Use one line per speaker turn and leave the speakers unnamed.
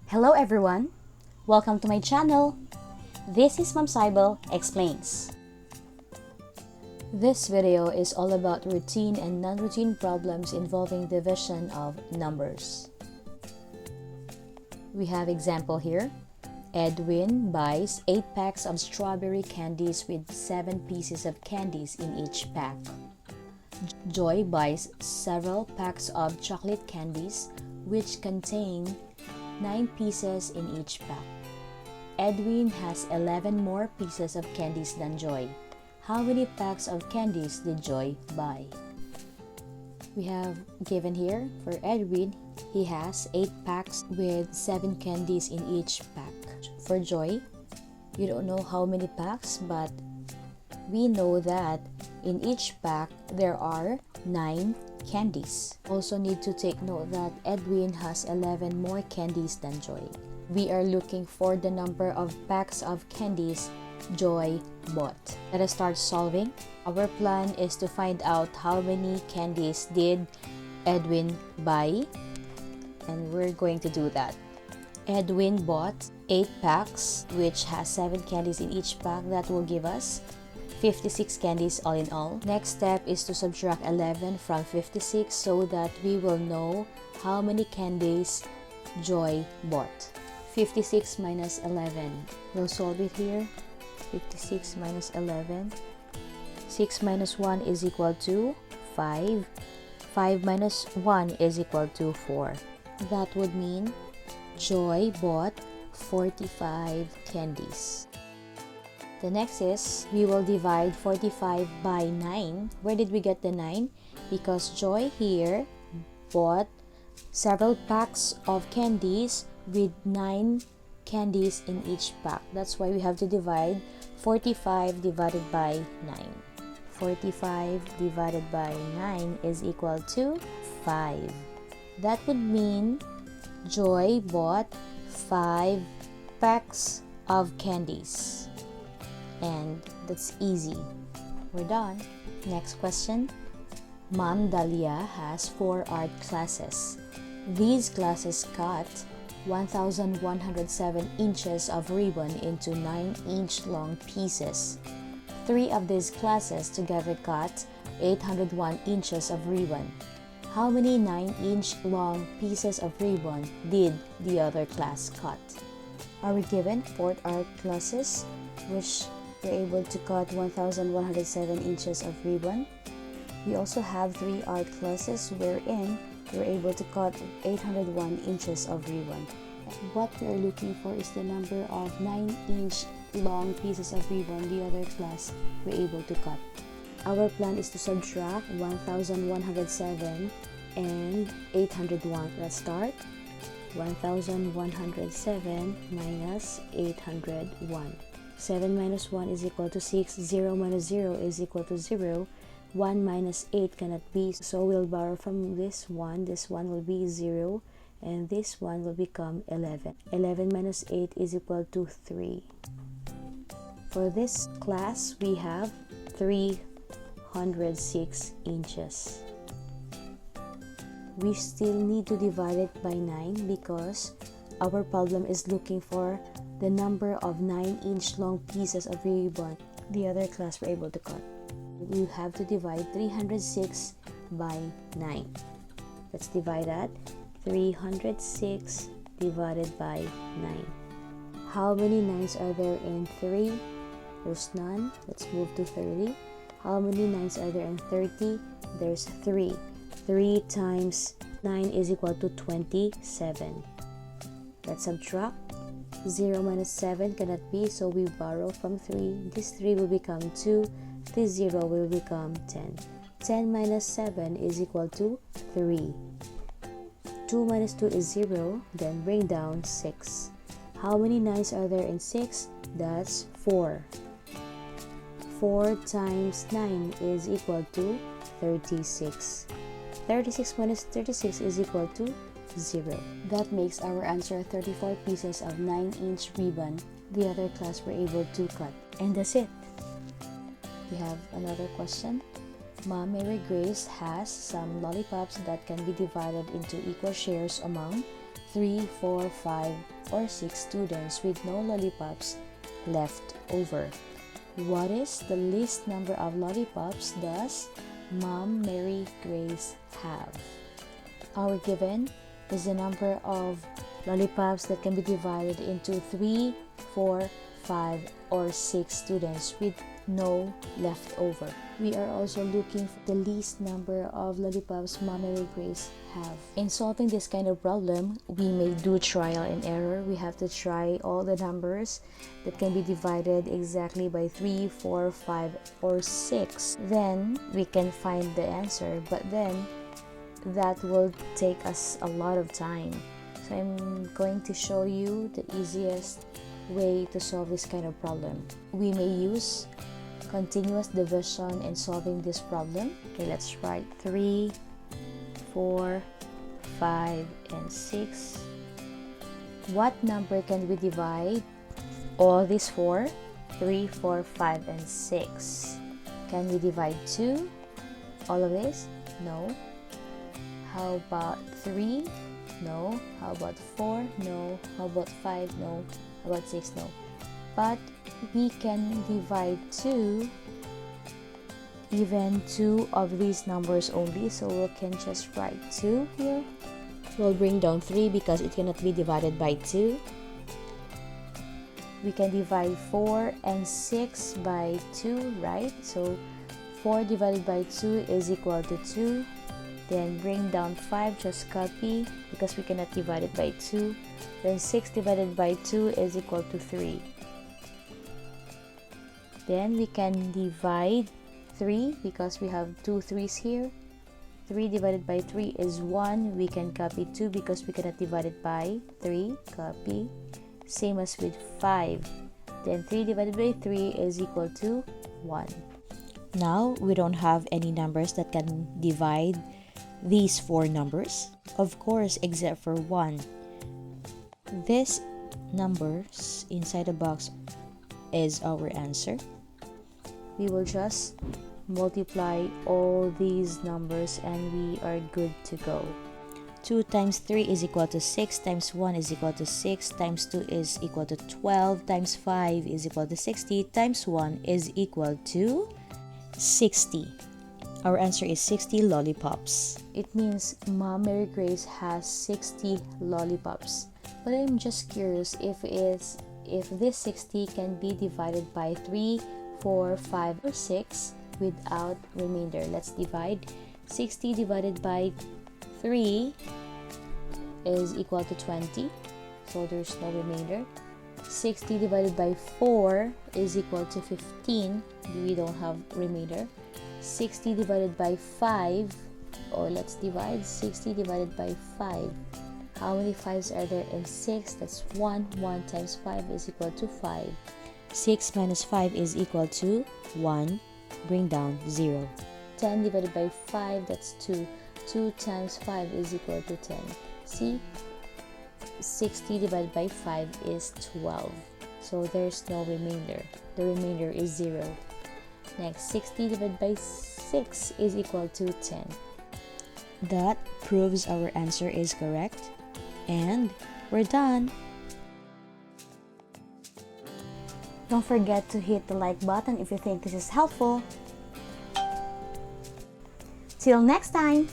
Hello everyone! Welcome to my channel. This is Ma'am SYBEL Explains. This video is all about routine and non-routine problems involving division of numbers. We have example here. Edwin buys 8 packs of strawberry candies with 7 pieces of candies in each pack. Joy buys several packs of chocolate candies which contain 9 pieces in each pack. Edwin has 11 more pieces of candies than Joy. How many packs of candies did Joy buy? We have given here for Edwin, he has 8 packs with 7 candies in each pack. For Joy, you don't know how many packs, but we know that in each pack there are 9 candies. Also need to take note that Edwin has 11 more candies than Joy. We are looking for the number of packs of candies Joy bought. Let us start solving. Our plan is to find out how many candies did Edwin buy, and we're going to do that. Edwin bought 8 packs which has 7 candies in each pack. That will give us 56 candies all in all. Next step is to subtract 11 from 56 so that we will know how many candies Joy bought. 56 minus 11. We'll solve it here. 56 minus 11. 6 minus 1 is equal to 5. 5 minus 1 is equal to 4. That would mean Joy bought 45 candies. The next is, we will divide 45 by 9. Where did we get the 9? Because Joy here bought several packs of candies with 9 candies in each pack. That's why we have to divide 45 divided by 9. 45 divided by 9 is equal to 5. That would mean Joy bought 5 packs of candies. And that's easy. We're done. Next question. Ma'am Dalia has 4 art classes. These classes cut 1,107 inches of ribbon into 9-inch long pieces. 3 of these classes together cut 801 inches of ribbon. How many 9-inch long pieces of ribbon did the other class cut? Are we given 4 art classes which we're able to cut 1,107 inches of ribbon? We also have 3 art classes wherein we're able to cut 801 inches of ribbon. What we are looking for is the number of 9-inch long pieces of ribbon the other class were able to cut. Our plan is to subtract 1,107 and 801. Let's start. 1,107 minus 801. 7 minus 1 is equal to 6. 0 minus 0 is equal to 0. 1 minus 8 cannot be, so we'll borrow from this one. This one will be 0, and this one will become 11. 11 minus 8 is equal to 3. For this class, we have 306 inches. We still need to divide it by 9 because our problem is looking for the number of 9-inch long pieces of ribbon the other class were able to cut. We have to divide 306 by 9. Let's divide that. 306 divided by 9. How many 9s are there in 3? There's none. Let's move to 30. How many 9s are there in 30? There's 3. 3 times 9 is equal to 27. Let's subtract. 0 minus 7 cannot be, so we borrow from 3. This 3 will become 2. This 0 will become 10. 10 minus 7 is equal to 3. 2 minus 2 is 0. Then bring down 6. How many 9s are there in 6? That's 4. 4 times 9 is equal to 36. 36 minus 36 is equal to 0. That makes our answer 34 pieces of 9-inch ribbon the other class were able to cut. And that's it. We have another question. Ma'am Mary Grace has some lollipops that can be divided into equal shares among 3, 4, 5, or 6 students with no lollipops left over. What is the least number of lollipops does Mom Mary Grace have? Our given is the number of lollipops that can be divided into 3, 4, 5, or 6 students with no leftover. We are also looking for the least number of lollipops Mom Mary Grace have. In solving this kind of problem, we may do trial and error. We have to try all the numbers that can be divided exactly by 3, 4, 5, or 6. Then we can find the answer, but then that will take us a lot of time. So I'm going to show you the easiest way to solve this kind of problem. We may use continuous division in solving this problem. Okay, let's write 3, 4, 5, and 6. What number can we divide all these for? 3, 4, 5, and 6. Can we divide 2? All of this? No. How about 3? No. How about 4? No. How about 5? No. How about 6? No. But we can divide 2, even 2 of these numbers only, so we can just write 2 here. We'll bring down 3 because it cannot be divided by 2. We can divide 4 and 6 by 2, right? So 4 divided by 2 is equal to 2. Then bring down 5, just copy because we cannot divide it by 2. Then 6 divided by 2 is equal to 3. Then we can divide 3 because we have 2 3's here. 3 divided by 3 is 1. We can copy 2 because we cannot divide it by 3. Copy. Same as with 5. Then 3 divided by 3 is equal to 1. Now we don't have any numbers that can divide these 4 numbers. Of course, except for 1. These numbers inside the box is our answer. We will just multiply all these numbers and we are good to go. 2 times 3 is equal to 6, times 1 is equal to 6, times 2 is equal to 12, times 5 is equal to 60, times 1 is equal to 60. Our answer is 60 lollipops. It means Mom Mary Grace has 60 lollipops. But I'm just curious if this 60 can be divided by 3, 4, 5, or 6 without remainder. Let's divide. 60 divided by 3 is equal to 20, so there's no remainder. 60 divided by 4 is equal to 15. We don't have remainder. 60 divided by 5, or let's divide 60 divided by 5. How many 5's are there in 6? That's 1. 1 times 5 is equal to 5. 6 minus 5 is equal to 1. Bring down 0. 10 divided by 5, that's 2. 2 times 5 is equal to 10. See? 60 divided by 5 is 12. So there's no remainder. The remainder is 0. Next, 60 divided by 6 is equal to 10. That proves our answer is correct. And we're done. Don't forget to hit the like button if you think this is helpful. Till next time!